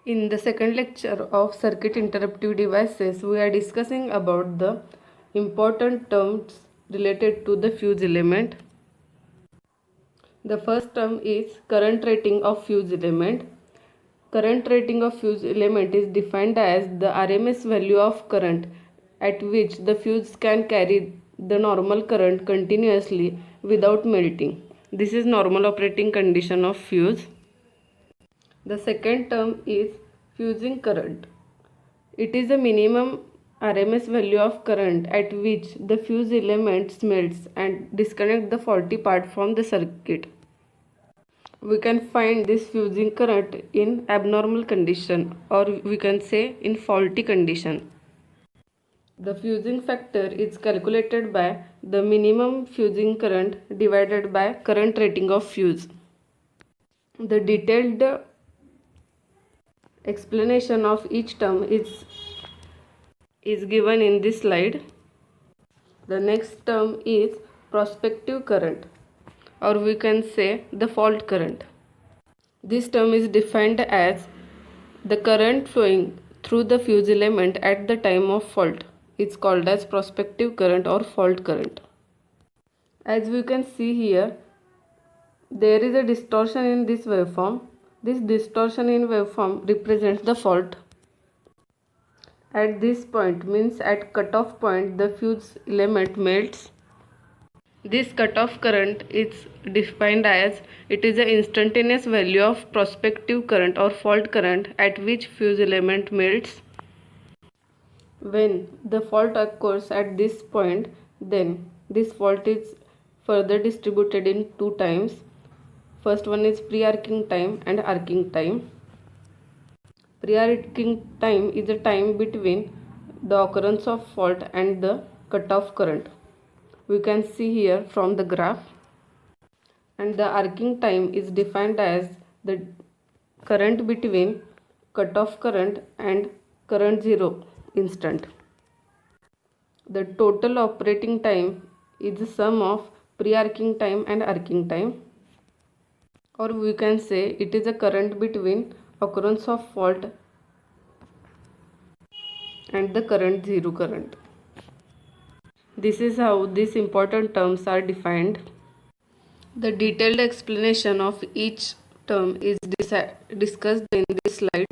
In the second lecture of circuit interruptive devices, we are discussing about the important terms related to the fuse element. The first term is current rating of fuse element. Current rating of fuse element is defined as the RMS value of current at which the fuse can carry the normal current continuously without melting. This is normal operating condition of fuse. The second term is fusing current. It is the minimum RMS value of current at which the fuse element melts and disconnect the faulty part from the circuit. We can find this fusing current in abnormal condition, or we can say in faulty condition. The fusing factor is calculated by the minimum fusing current divided by current rating of fuse. The detailed explanation of each term is given in this slide. The next term is prospective current, or we can say the fault current. This term is defined as the current flowing through the fuse element at the time of fault. It's called as prospective current or fault current. As we can see here, there is a distortion in this waveform. This distortion in waveform represents the fault. At this point, means at cutoff point, the fuse element melts. This cutoff current is defined as it is the instantaneous value of prospective current or fault current at which fuse element melts. When the fault occurs at this point, then this fault is further distributed in two times. First one is pre-arcing time and arcing time. Pre-arcing time is the time between the occurrence of fault and the cutoff current. We can see here from the graph. And the arcing time is defined as the current between cutoff current and current zero instant. The total operating time is the sum of pre-arcing time and arcing time, or we can say it is a current between occurrence of fault and the current zero current. This is how these important terms are defined. The detailed explanation of each term is discussed in this slide.